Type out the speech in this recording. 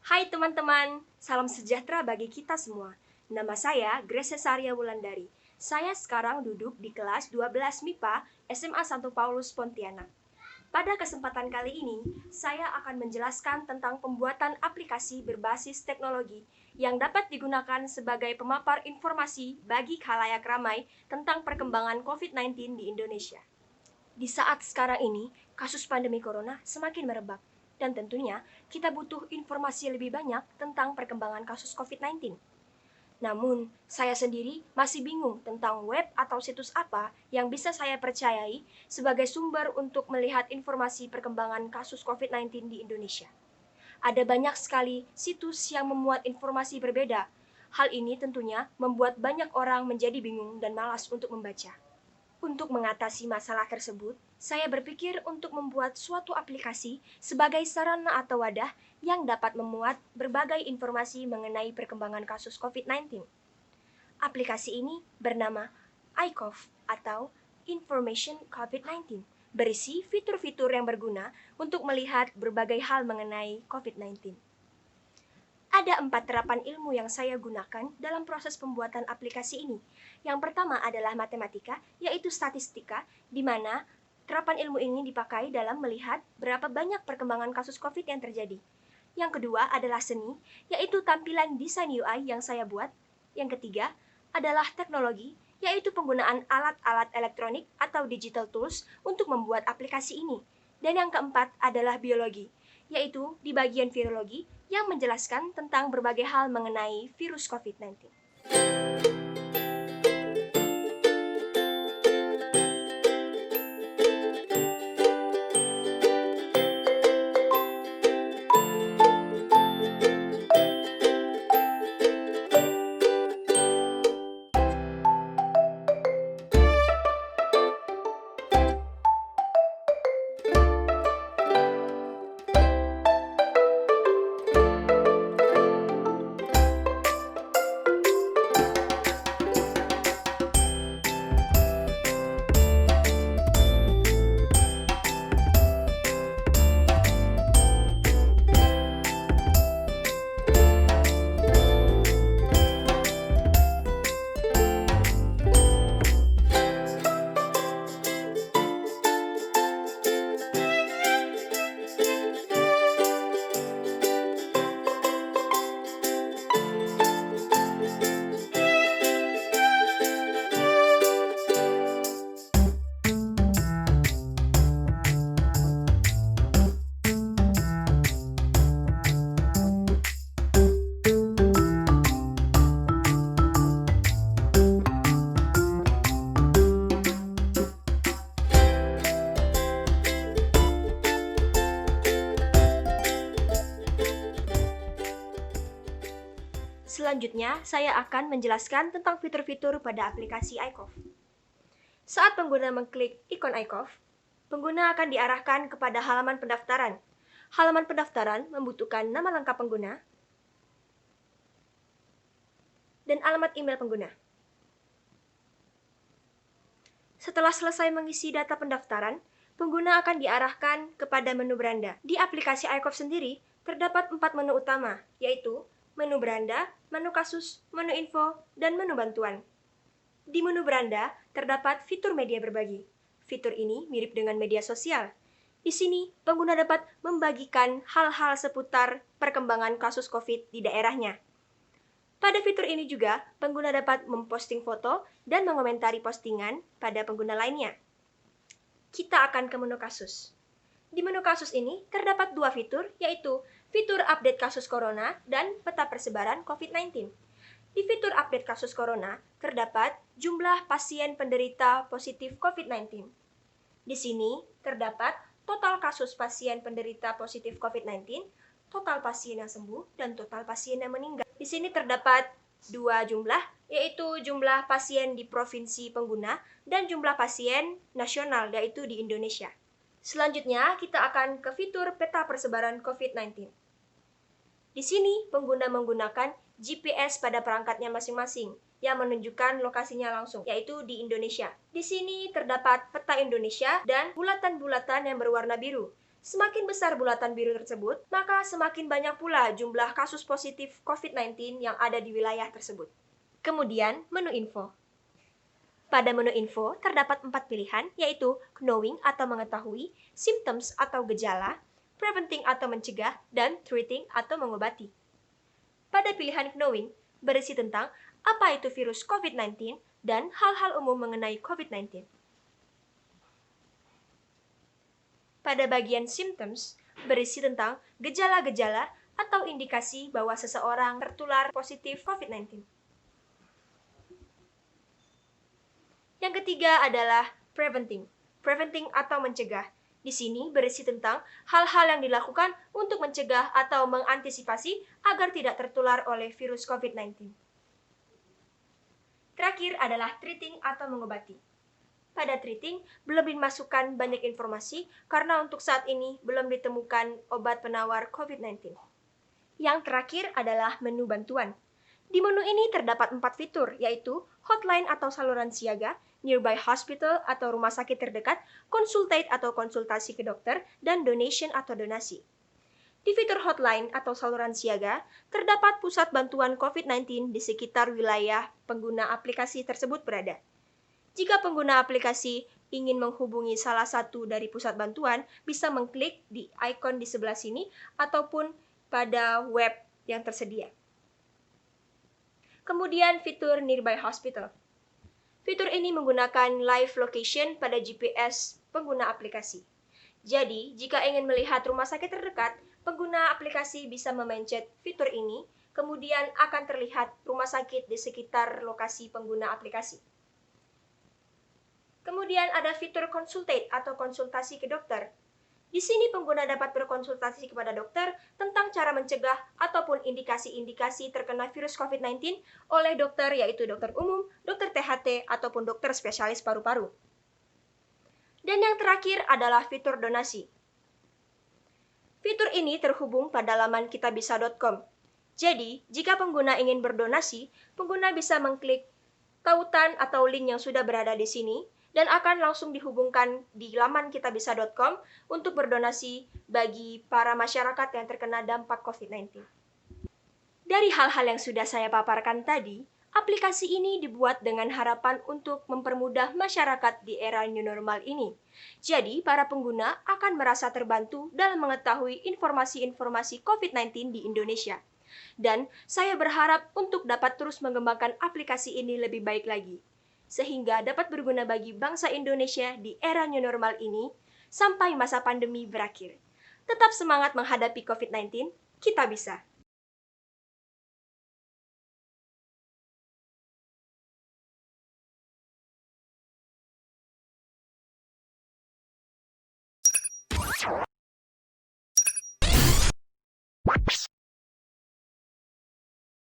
Hai teman-teman, salam sejahtera bagi kita semua. Nama saya Grace Saria Wulandari. Saya sekarang duduk di kelas 12 MIPA SMA Santo Paulus Pontianak. Pada kesempatan kali ini, saya akan menjelaskan tentang pembuatan aplikasi berbasis teknologi yang dapat digunakan sebagai pemapar informasi bagi khalayak ramai tentang perkembangan COVID-19 di Indonesia. Di saat sekarang ini, kasus pandemi corona semakin merebak, dan tentunya kita butuh informasi lebih banyak tentang perkembangan kasus COVID-19. Namun, saya sendiri masih bingung tentang web atau situs apa yang bisa saya percayai sebagai sumber untuk melihat informasi perkembangan kasus COVID-19 di Indonesia. Ada banyak sekali situs yang memuat informasi berbeda. Hal ini tentunya membuat banyak orang menjadi bingung dan malas untuk membaca. Untuk mengatasi masalah tersebut, saya berpikir untuk membuat suatu aplikasi sebagai sarana atau wadah yang dapat memuat berbagai informasi mengenai perkembangan kasus COVID-19. Aplikasi ini bernama iCoV atau Information COVID-19, berisi fitur-fitur yang berguna untuk melihat berbagai hal mengenai COVID-19. Ada 4 terapan ilmu yang saya gunakan dalam proses pembuatan aplikasi ini. Yang pertama adalah matematika, yaitu statistika, di mana terapan ilmu ini dipakai dalam melihat berapa banyak perkembangan kasus COVID yang terjadi. Yang kedua adalah seni, yaitu tampilan desain UI yang saya buat. Yang ketiga adalah teknologi, yaitu penggunaan alat-alat elektronik atau digital tools untuk membuat aplikasi ini. Dan yang keempat adalah biologi, yaitu di bagian virologi yang menjelaskan tentang berbagai hal mengenai virus COVID-19. Selanjutnya, saya akan menjelaskan tentang fitur-fitur pada aplikasi iCoV. Saat pengguna mengklik ikon iCoV, pengguna akan diarahkan kepada halaman pendaftaran. Halaman pendaftaran membutuhkan nama lengkap pengguna dan alamat email pengguna. Setelah selesai mengisi data pendaftaran, pengguna akan diarahkan kepada menu beranda. Di aplikasi iCoV sendiri, terdapat 4 menu utama, yaitu menu beranda, menu kasus, menu info, dan menu bantuan. Di menu beranda, terdapat fitur media berbagi. Fitur ini mirip dengan media sosial. Di sini, pengguna dapat membagikan hal-hal seputar perkembangan kasus COVID di daerahnya. Pada fitur ini juga, pengguna dapat memposting foto dan mengomentari postingan pada pengguna lainnya. Kita akan ke menu kasus. Di menu kasus ini terdapat 2 fitur, yaitu fitur update kasus corona dan peta persebaran COVID-19. Di fitur update kasus corona terdapat jumlah pasien penderita positif COVID-19. Di sini terdapat total kasus pasien penderita positif COVID-19, total pasien yang sembuh, dan total pasien yang meninggal. Di sini terdapat 2 jumlah, yaitu jumlah pasien di provinsi pengguna dan jumlah pasien nasional, yaitu di Indonesia. Selanjutnya, kita akan ke fitur peta persebaran COVID-19. Di sini, pengguna menggunakan GPS pada perangkatnya masing-masing, yang menunjukkan lokasinya langsung, yaitu di Indonesia. Di sini terdapat peta Indonesia dan bulatan-bulatan yang berwarna biru. Semakin besar bulatan biru tersebut, maka semakin banyak pula jumlah kasus positif COVID-19 yang ada di wilayah tersebut. Kemudian, menu info. Pada menu info, terdapat 4 pilihan, yaitu knowing atau mengetahui, symptoms atau gejala, preventing atau mencegah, dan treating atau mengobati. Pada pilihan knowing, berisi tentang apa itu virus COVID-19 dan hal-hal umum mengenai COVID-19. Pada bagian symptoms, berisi tentang gejala-gejala atau indikasi bahwa seseorang tertular positif COVID-19. Yang ketiga adalah preventing atau mencegah. Di sini berisi tentang hal-hal yang dilakukan untuk mencegah atau mengantisipasi agar tidak tertular oleh virus COVID-19. Terakhir adalah treating atau mengobati. Pada treating, belum dimasukkan banyak informasi karena untuk saat ini belum ditemukan obat penawar COVID-19. Yang terakhir adalah menu bantuan. Di menu ini terdapat 4 fitur, yaitu hotline atau saluran siaga, nearby hospital atau rumah sakit terdekat, consultate atau konsultasi ke dokter, dan donation atau donasi. Di fitur hotline atau saluran siaga, terdapat pusat bantuan COVID-19 di sekitar wilayah pengguna aplikasi tersebut berada. Jika pengguna aplikasi ingin menghubungi salah satu dari pusat bantuan, bisa mengklik di ikon di sebelah sini ataupun pada web yang tersedia. Kemudian fitur Nearby Hospital. Fitur ini menggunakan live location pada GPS pengguna aplikasi. Jadi, jika ingin melihat rumah sakit terdekat, pengguna aplikasi bisa memencet fitur ini, kemudian akan terlihat rumah sakit di sekitar lokasi pengguna aplikasi. Kemudian ada fitur Consultate atau konsultasi ke dokter. Di sini pengguna dapat berkonsultasi kepada dokter tentang cara mencegah ataupun indikasi-indikasi terkena virus COVID-19 oleh dokter, yaitu dokter umum, dokter THT, ataupun dokter spesialis paru-paru. Dan yang terakhir adalah fitur donasi. Fitur ini terhubung pada laman kitabisa.com. Jadi, jika pengguna ingin berdonasi, pengguna bisa mengklik tautan atau link yang sudah berada di sini, dan akan langsung dihubungkan di laman kitabisa.com untuk berdonasi bagi para masyarakat yang terkena dampak COVID-19. Dari hal-hal yang sudah saya paparkan tadi, aplikasi ini dibuat dengan harapan untuk mempermudah masyarakat di era new normal ini. Jadi, para pengguna akan merasa terbantu dalam mengetahui informasi-informasi COVID-19 di Indonesia. Dan saya berharap untuk dapat terus mengembangkan aplikasi ini lebih baik lagi, sehingga dapat berguna bagi bangsa Indonesia di era new normal ini sampai masa pandemi berakhir. Tetap semangat menghadapi COVID-19, kita bisa!